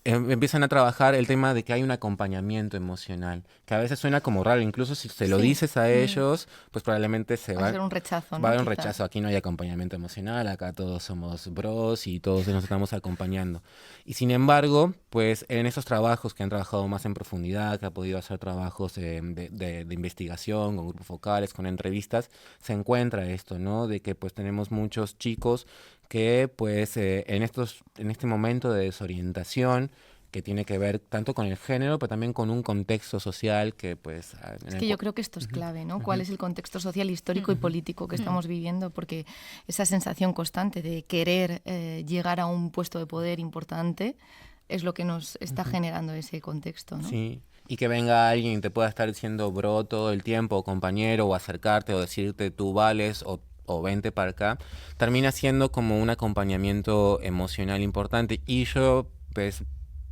empiezan a trabajar el tema de que hay un acompañamiento emocional, que a veces suena como raro, incluso si se lo dices a ellos, pues probablemente va a ser un rechazo, ¿no? Va a haber un Quizás. rechazo, aquí no hay acompañamiento emocional, acá todos somos bros y todos nos estamos acompañando. Y sin embargo, pues en esos trabajos que han trabajado más en profundidad, que ha podido hacer trabajos de investigación, con grupos focales, con entrevistas, se encuentra esto, ¿no? De que pues tenemos muchos chicos que pues en este momento de desorientación que tiene que ver tanto con el género, pero también con un contexto social que pues... Es que yo creo que esto es clave, ¿no? ¿Cuál es el contexto social, histórico y político que estamos viviendo? Porque esa sensación constante de querer llegar a un puesto de poder importante es lo que nos está generando ese contexto, ¿no? Sí, y que venga alguien y te pueda estar diciendo bro todo el tiempo, o compañero, o acercarte, o decirte tú vales, o vente para acá, termina siendo como un acompañamiento emocional importante. Y yo pues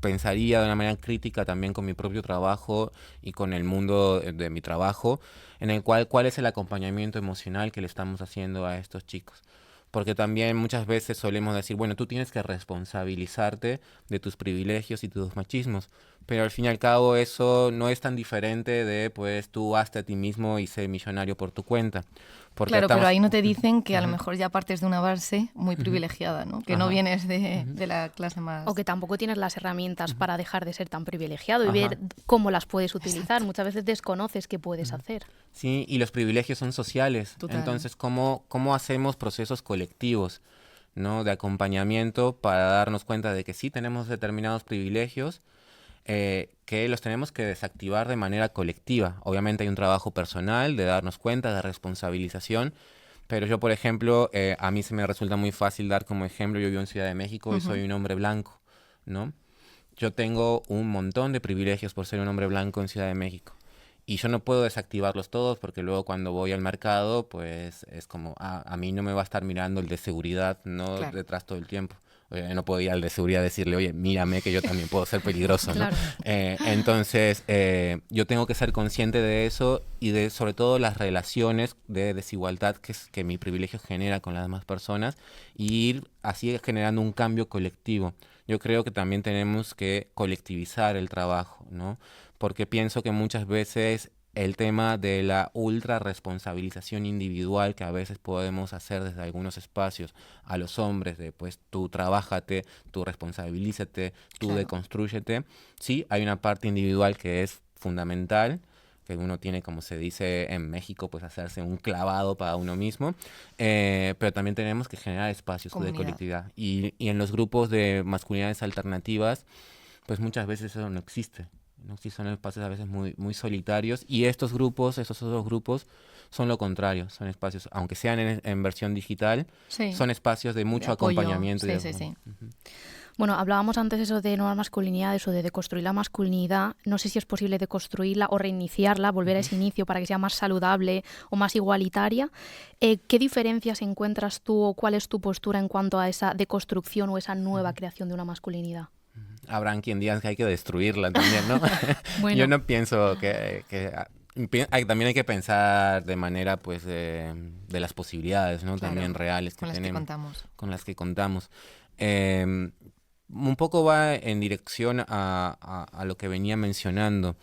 pensaría de una manera crítica también con mi propio trabajo y con el mundo de mi trabajo, en el cuál es el acompañamiento emocional que le estamos haciendo a estos chicos. Porque también muchas veces solemos decir, bueno, tú tienes que responsabilizarte de tus privilegios y tus machismos, pero al fin y al cabo eso no es tan diferente de, pues, tú hazte a ti mismo y sé millonario por tu cuenta. Porque claro, pero ahí no te dicen que a lo mejor ya partes de una base muy privilegiada, ¿no? Que no vienes de la clase más... O que tampoco tienes las herramientas para dejar de ser tan privilegiado y ver cómo las puedes utilizar. Exacto. Muchas veces desconoces qué puedes hacer. Sí, y los privilegios son sociales. Total. Entonces, ¿cómo hacemos procesos colectivos, ¿no? De acompañamiento para darnos cuenta de que sí tenemos determinados privilegios, que los tenemos que desactivar de manera colectiva? Obviamente hay un trabajo personal de darnos cuenta, de responsabilización, pero yo, por ejemplo, a mí se me resulta muy fácil dar como ejemplo, yo vivo en Ciudad de México y soy un hombre blanco, ¿no? Yo tengo un montón de privilegios por ser un hombre blanco en Ciudad de México. Y yo no puedo desactivarlos todos porque luego cuando voy al mercado, pues es como, a mí no me va a estar mirando el de seguridad, ¿no? Claro. Detrás todo el tiempo. Oye, no puedo ir al de seguridad a decirle, oye, mírame que yo también puedo ser peligroso, ¿no? Claro. Entonces, yo tengo que ser consciente de eso y de, sobre todo, las relaciones de desigualdad que mi privilegio genera con las demás personas y ir así generando un cambio colectivo. Yo creo que también tenemos que colectivizar el trabajo, ¿no? Porque pienso que muchas veces el tema de la ultra responsabilización individual que a veces podemos hacer desde algunos espacios a los hombres, de pues tú trabájate, tú responsabilízate, tú deconstrúyete. Sí, hay una parte individual que es fundamental, que uno tiene, como se dice en México, pues hacerse un clavado para uno mismo, pero también tenemos que generar espacios de colectividad. Y en los grupos de masculinidades alternativas, pues muchas veces eso no existe. ¿No? Sí, son espacios a veces muy, muy solitarios y estos grupos, esos otros grupos, son lo contrario, son espacios, aunque sean en versión digital, son espacios de mucho acompañamiento. Sí. Bueno, hablábamos antes eso de nuevas masculinidades o de deconstruir la masculinidad. No sé si es posible deconstruirla o reiniciarla, volver a ese inicio para que sea más saludable o más igualitaria. ¿Qué diferencias encuentras tú o cuál es tu postura en cuanto a esa deconstrucción o esa nueva creación de una masculinidad? Habrán quien diga que hay que destruirla también, ¿no? Bueno. Yo no pienso también hay que pensar de manera, pues, de las posibilidades, ¿no? Claro, también reales que tenemos. Con las que contamos. Un poco va en dirección a lo que venía mencionando.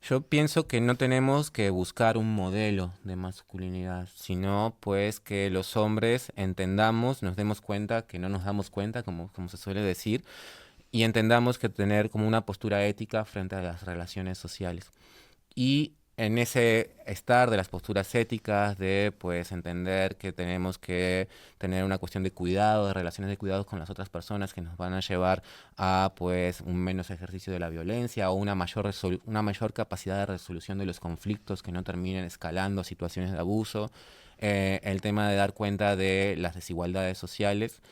Yo pienso que no tenemos que buscar un modelo de masculinidad, sino pues que los hombres entendamos, nos demos cuenta que no nos damos cuenta, como se suele decir, y entendamos que tener como una postura ética frente a las relaciones sociales. Y en ese estar de las posturas éticas, de pues entender que tenemos que tener una cuestión de cuidado, de relaciones de cuidado con las otras personas que nos van a llevar a pues un menos ejercicio de la violencia o una mayor capacidad de resolución de los conflictos que no terminen escalando a situaciones de abuso, el tema de dar cuenta de las desigualdades sociales.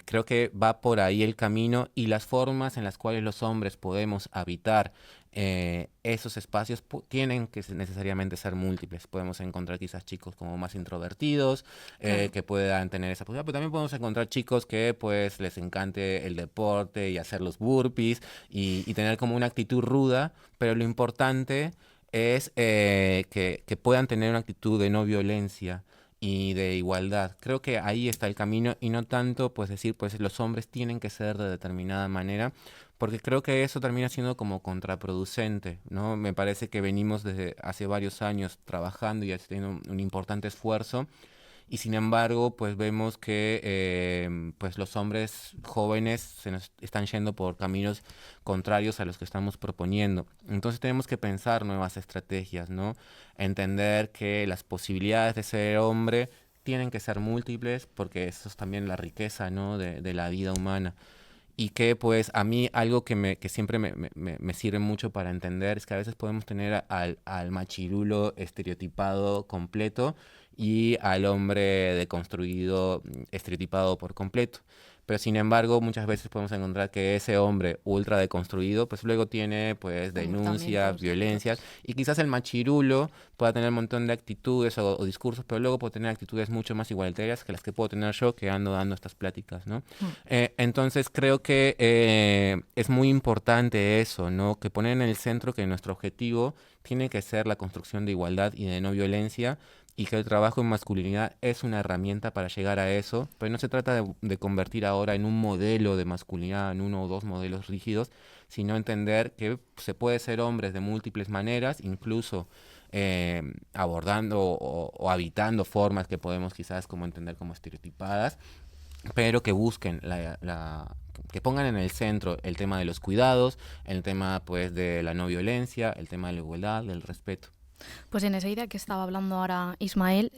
Creo que va por ahí el camino y las formas en las cuales los hombres podemos habitar esos espacios tienen que necesariamente ser múltiples. Podemos encontrar quizás chicos como más introvertidos, que puedan tener esa posibilidad, pero también podemos encontrar chicos que pues les encante el deporte y hacer los burpees y tener como una actitud ruda, pero lo importante es que puedan tener una actitud de no violencia y de igualdad. Creo que ahí está el camino y no tanto pues decir pues los hombres tienen que ser de determinada manera, porque creo que eso termina siendo como contraproducente, ¿no? Me parece que venimos desde hace varios años trabajando y haciendo un importante esfuerzo, y sin embargo, pues vemos que pues los hombres jóvenes se nos están yendo por caminos contrarios a los que estamos proponiendo. Entonces tenemos que pensar nuevas estrategias, ¿no? Entender que las posibilidades de ser hombre tienen que ser múltiples, porque eso es también la riqueza, ¿no? de la vida humana. Y que pues a mí algo que siempre me sirve mucho para entender es que a veces podemos tener al machirulo estereotipado completo y al hombre deconstruido estereotipado por completo. Pero sin embargo, muchas veces podemos encontrar que ese hombre ultra deconstruido, pues luego tiene pues denuncias, violencias, y quizás el machirulo pueda tener un montón de actitudes o discursos, pero luego puede tener actitudes mucho más igualitarias que las que puedo tener yo que ando dando estas pláticas, ¿no? Entonces creo que es muy importante eso, ¿no? Que poner en el centro que nuestro objetivo tiene que ser la construcción de igualdad y de no violencia, y que el trabajo en masculinidad es una herramienta para llegar a eso, pero no se trata de convertir ahora en un modelo de masculinidad, en uno o dos modelos rígidos, sino entender que se puede ser hombres de múltiples maneras, incluso abordando o habitando formas que podemos quizás como entender como estereotipadas, pero que busquen que pongan en el centro el tema de los cuidados, el tema pues de la no violencia, el tema de la igualdad, del respeto. Pues en esa idea que estaba hablando ahora Ismael,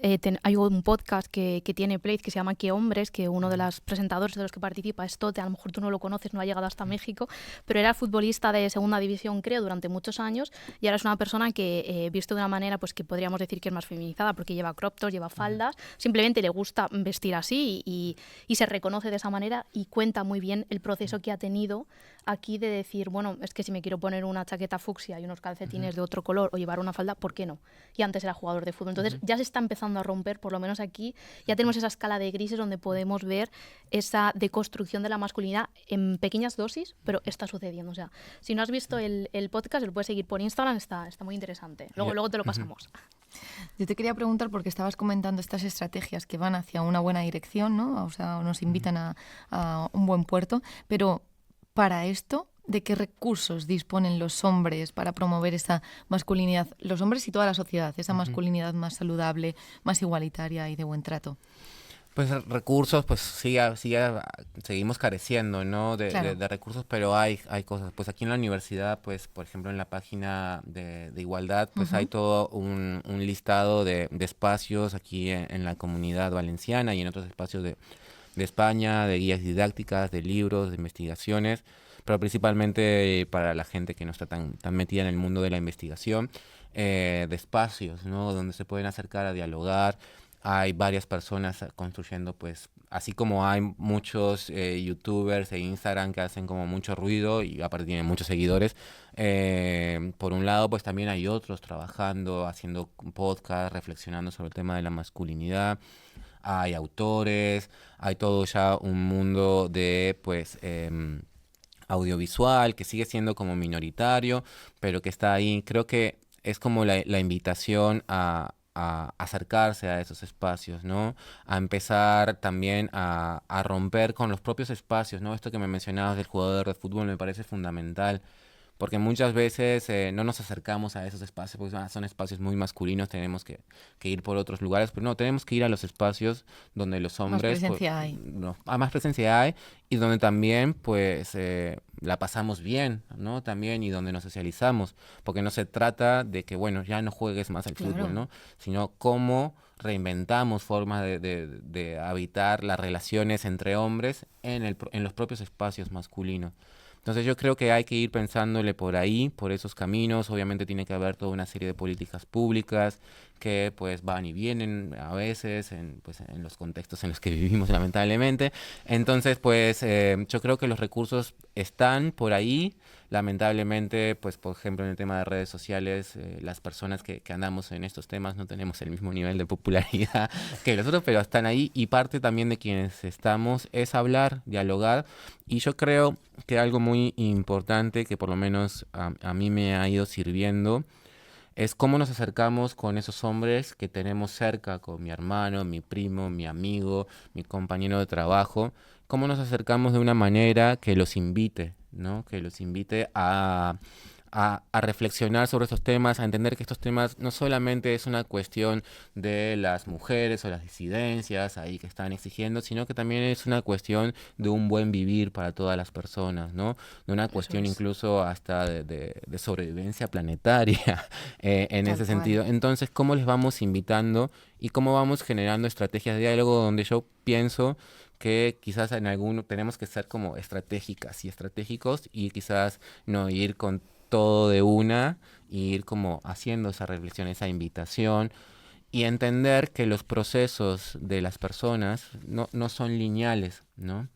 hay un podcast que tiene Play que se llama ¿Qué hombres?, que uno de los presentadores de los que participa es Tote, a lo mejor tú no lo conoces, no ha llegado hasta México, pero era futbolista de segunda división, creo, durante muchos años, y ahora es una persona que, visto de una manera pues que podríamos decir que es más feminizada, porque lleva crop tops, lleva faldas, simplemente le gusta vestir así y se reconoce de esa manera, y cuenta muy bien el proceso que ha tenido aquí de decir, bueno, es que si me quiero poner una chaqueta fucsia y unos calcetines de otro color o llevar una falda, ¿por qué no? Y antes era jugador de fútbol. Entonces ya se está empezando a romper, por lo menos aquí, ya tenemos esa escala de grises donde podemos ver esa deconstrucción de la masculinidad en pequeñas dosis, pero está sucediendo. O sea, si no has visto el podcast, lo puedes seguir por Instagram, está muy interesante. Luego te lo pasamos. Yo te quería preguntar, porque estabas comentando estas estrategias que van hacia una buena dirección, ¿no? O sea, nos invitan a un buen puerto, pero para esto, ¿de qué recursos disponen los hombres para promover esa masculinidad, los hombres y toda la sociedad, esa masculinidad más saludable, más igualitaria y de buen trato? Pues recursos, pues sí, seguimos careciendo, ¿no? de recursos, pero hay cosas. Pues aquí en la universidad, pues por ejemplo en la página de igualdad, pues hay todo un listado de espacios aquí en la comunidad valenciana y en otros espacios de España, de guías didácticas, de libros, de investigaciones, pero principalmente para la gente que no está tan metida en el mundo de la investigación, de espacios, ¿no? Donde se pueden acercar a dialogar. Hay varias personas construyendo, pues, así como hay muchos youtubers e Instagram que hacen como mucho ruido y aparte tienen muchos seguidores, por un lado, pues también hay otros trabajando, haciendo podcast, reflexionando sobre el tema de la masculinidad. Hay autores, hay todo ya un mundo de, pues, audiovisual que sigue siendo como minoritario, pero que está ahí. Creo que es como la invitación a acercarse a esos espacios, ¿no? A empezar también a romper con los propios espacios, ¿no? Esto que me mencionabas del jugador de fútbol me parece fundamental, porque muchas veces no nos acercamos a esos espacios, porque son espacios muy masculinos, tenemos que ir por otros lugares, pero no, tenemos que ir a los espacios donde los hombres... Más presencia hay. Más presencia hay, y donde también, pues, la pasamos bien, ¿no? También, y donde nos socializamos, porque no se trata de que, bueno, ya no juegues más al fútbol, ¿no? Sino cómo reinventamos formas de habitar las relaciones entre hombres en los propios espacios masculinos. Entonces yo creo que hay que ir pensándole por ahí, por esos caminos. Obviamente tiene que haber toda una serie de políticas públicas que pues van y vienen a veces en los contextos en los que vivimos, lamentablemente. Entonces pues yo creo que los recursos están por ahí. Lamentablemente, pues por ejemplo en el tema de redes sociales, las personas que andamos en estos temas no tenemos el mismo nivel de popularidad que los otros, pero están ahí, y parte también de quienes estamos es hablar, dialogar, y yo creo que algo muy importante que por lo menos a mí me ha ido sirviendo es cómo nos acercamos con esos hombres que tenemos cerca, con mi hermano, mi primo, mi amigo, mi compañero de trabajo, cómo nos acercamos de una manera que los invite, ¿no? Que los invite a reflexionar sobre estos temas, a entender que estos temas no solamente es una cuestión de las mujeres o las disidencias ahí que están exigiendo, sino que también es una cuestión de un buen vivir para todas las personas, ¿no? De una cuestión incluso hasta de sobrevivencia planetaria en ese sentido. Entonces, ¿cómo les vamos invitando y cómo vamos generando estrategias de diálogo donde yo pienso que quizás en alguno tenemos que ser como estratégicas y estratégicos y quizás no ir con todo de una y ir como haciendo esa reflexión, esa invitación y entender que los procesos de las personas no son lineales, ¿no?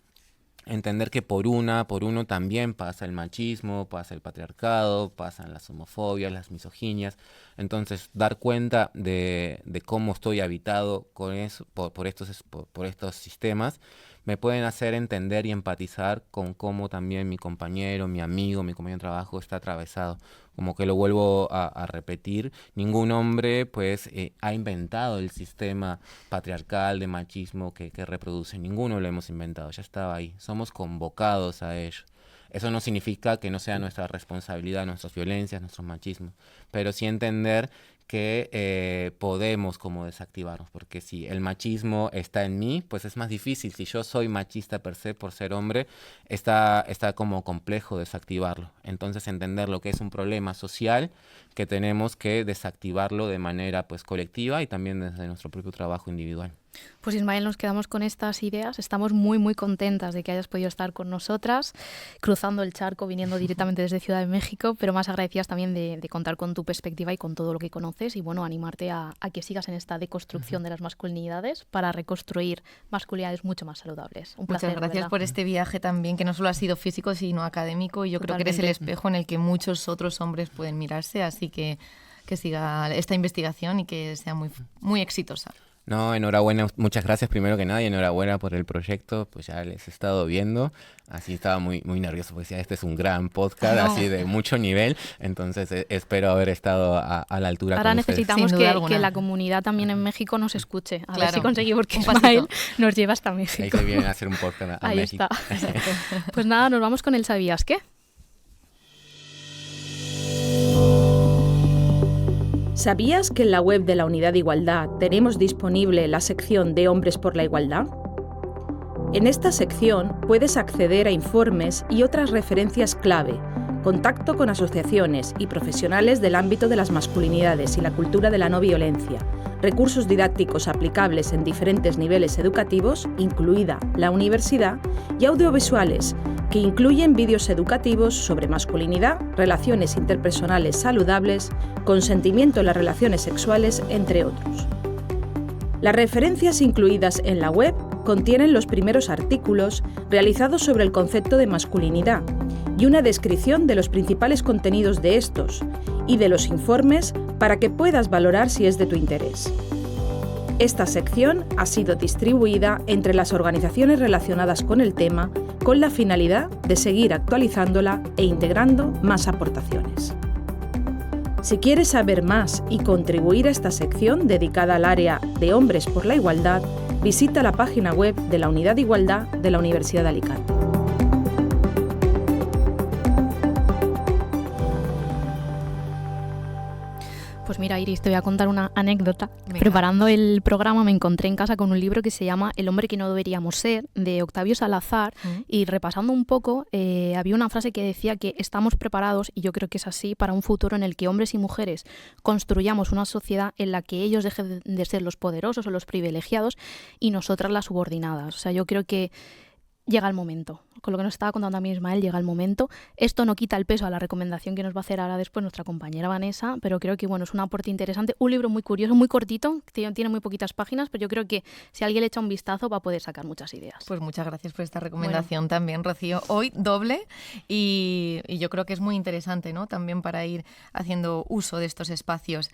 Entender que por uno también pasa el machismo, pasa el patriarcado, pasan las homofobias, las misoginias. Entonces, dar cuenta de cómo estoy habitado con eso, por estos sistemas, me pueden hacer entender y empatizar con cómo también mi compañero, mi amigo, mi compañero de trabajo está atravesado. Como que lo vuelvo a repetir, ningún hombre pues ha inventado el sistema patriarcal de machismo que reproduce. Ninguno lo hemos inventado, ya estaba ahí. Somos convocados a ello. Eso no significa que no sea nuestra responsabilidad, nuestras violencias, nuestros machismos, pero sí entender que podemos como desactivarnos, porque si el machismo está en mí, pues es más difícil. Si yo soy machista per se por ser hombre, está como complejo desactivarlo. Entonces entender lo que es un problema social que tenemos que desactivarlo de manera pues colectiva y también desde nuestro propio trabajo individual. Pues Ismael, nos quedamos con estas ideas. Estamos muy, muy contentas de que hayas podido estar con nosotras, cruzando el charco, viniendo directamente desde Ciudad de México, pero más agradecidas también de contar con tu perspectiva y con todo lo que conoces y bueno, animarte a que sigas en esta deconstrucción de las masculinidades para reconstruir masculinidades mucho más saludables. Un placer. Muchas gracias por este viaje también, que no solo ha sido físico, sino académico, y yo creo que eres el espejo en el que muchos otros hombres pueden mirarse, así que siga esta investigación y que sea muy, muy exitosa. No, enhorabuena, muchas gracias primero que nada y enhorabuena por el proyecto, pues ya les he estado viendo, así estaba muy, muy nervioso porque decía, este es un gran podcast, así de mucho nivel, entonces espero haber estado a la altura. Ahora con necesitamos que la comunidad también en México nos escuche, a ver si conseguimos que Ismael nos lleve hasta México. Ahí se vienen a hacer un podcast a Ahí México. Está. Pues nada, nos vamos con el ¿Sabías qué? ¿Sabías que en la web de la Unidad de Igualdad tenemos disponible la sección de Hombres por la Igualdad? En esta sección puedes acceder a informes y otras referencias clave, contacto con asociaciones y profesionales del ámbito de las masculinidades y la cultura de la no violencia, recursos didácticos aplicables en diferentes niveles educativos, incluida la universidad, y audiovisuales, que incluyen vídeos educativos sobre masculinidad, relaciones interpersonales saludables, consentimiento en las relaciones sexuales, entre otros. Las referencias incluidas en la web contienen los primeros artículos realizados sobre el concepto de masculinidad y una descripción de los principales contenidos de estos y de los informes para que puedas valorar si es de tu interés. Esta sección ha sido distribuida entre las organizaciones relacionadas con el tema con la finalidad de seguir actualizándola e integrando más aportaciones. Si quieres saber más y contribuir a esta sección dedicada al área de Hombres por la Igualdad, visita la página web de la Unidad de Igualdad de la Universidad de Alicante. Pues mira, Iris, te voy a contar una anécdota. Venga. Preparando el programa me encontré en casa con un libro que se llama El hombre que no deberíamos ser, de Octavio Salazar, y repasando un poco, había una frase que decía que estamos preparados, y yo creo que es así, para un futuro en el que hombres y mujeres construyamos una sociedad en la que ellos dejen de ser los poderosos o los privilegiados y nosotras las subordinadas. O sea, yo creo que llega el momento. Con lo que nos estaba contando también Ismael, llega el momento. Esto no quita el peso a la recomendación que nos va a hacer ahora después nuestra compañera Vanessa, pero creo que bueno, es un aporte interesante. Un libro muy curioso, muy cortito, tiene muy poquitas páginas, pero yo creo que si alguien le echa un vistazo va a poder sacar muchas ideas. Pues muchas gracias por esta recomendación también, Rocío. Hoy doble y yo creo que es muy interesante, ¿no? También para ir haciendo uso de estos espacios.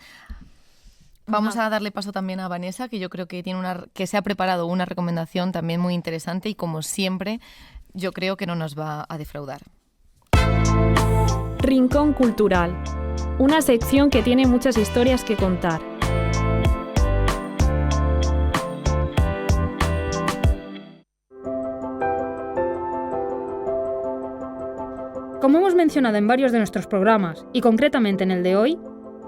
Vamos a darle paso también a Vanessa, que yo creo que que se ha preparado una recomendación también muy interesante y como siempre yo creo que no nos va a defraudar. Rincón Cultural, una sección que tiene muchas historias que contar. Como hemos mencionado en varios de nuestros programas, y concretamente en el de hoy,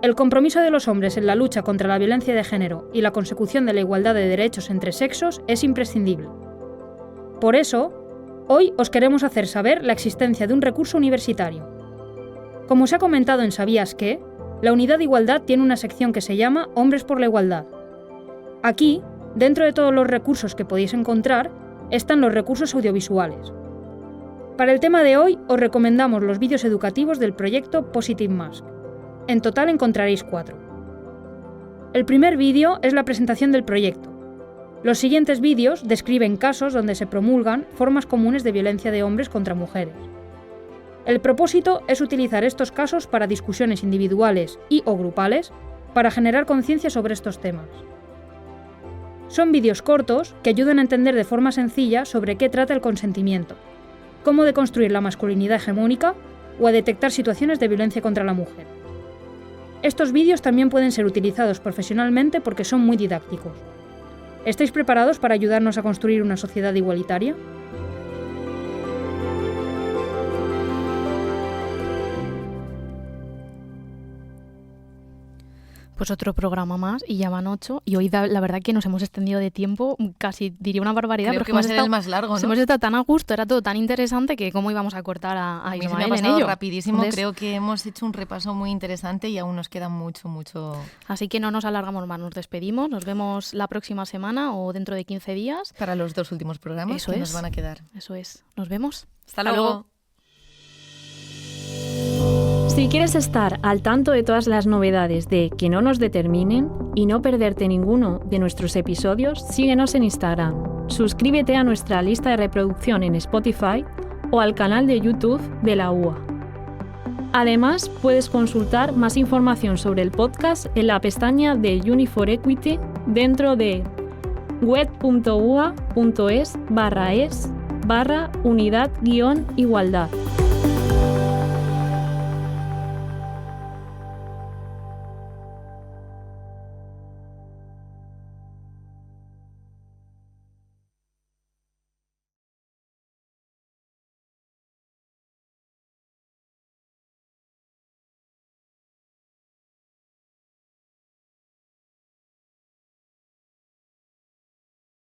el compromiso de los hombres en la lucha contra la violencia de género y la consecución de la igualdad de derechos entre sexos es imprescindible. Por eso, hoy os queremos hacer saber la existencia de un recurso universitario. Como se ha comentado en ¿Sabías qué?, la Unidad de Igualdad tiene una sección que se llama Hombres por la Igualdad. Aquí, dentro de todos los recursos que podéis encontrar, están los recursos audiovisuales. Para el tema de hoy os recomendamos los vídeos educativos del proyecto Positive Mask. En total encontraréis 4. El primer vídeo es la presentación del proyecto. Los siguientes vídeos describen casos donde se promulgan formas comunes de violencia de hombres contra mujeres. El propósito es utilizar estos casos para discusiones individuales y o grupales para generar conciencia sobre estos temas. Son vídeos cortos que ayudan a entender de forma sencilla sobre qué trata el consentimiento, cómo deconstruir la masculinidad hegemónica o a detectar situaciones de violencia contra la mujer. Estos vídeos también pueden ser utilizados profesionalmente porque son muy didácticos. ¿Estáis preparados para ayudarnos a construir una sociedad igualitaria? Pues otro programa más y ya van 8 y hoy la verdad que nos hemos extendido de tiempo, casi diría una barbaridad. Creo que va a ser el más largo, ¿no? Hemos estado tan a gusto, era todo tan interesante que cómo íbamos a cortar a Ismael me ha pasado en ello. rapidísimo, Entonces, creo que hemos hecho un repaso muy interesante y aún nos queda mucho. Así que no nos alargamos más, nos despedimos, nos vemos la próxima semana o dentro de 15 días. Para los 2 últimos programas Eso que es. nos van a quedar. Eso es, nos vemos. Hasta luego. Si quieres estar al tanto de todas las novedades de Que no nos determinen y no perderte ninguno de nuestros episodios, síguenos en Instagram, suscríbete a nuestra lista de reproducción en Spotify o al canal de YouTube de la UA. Además, puedes consultar más información sobre el podcast en la pestaña de Uni4Equity dentro de web.ua.es/unidad-igualdad.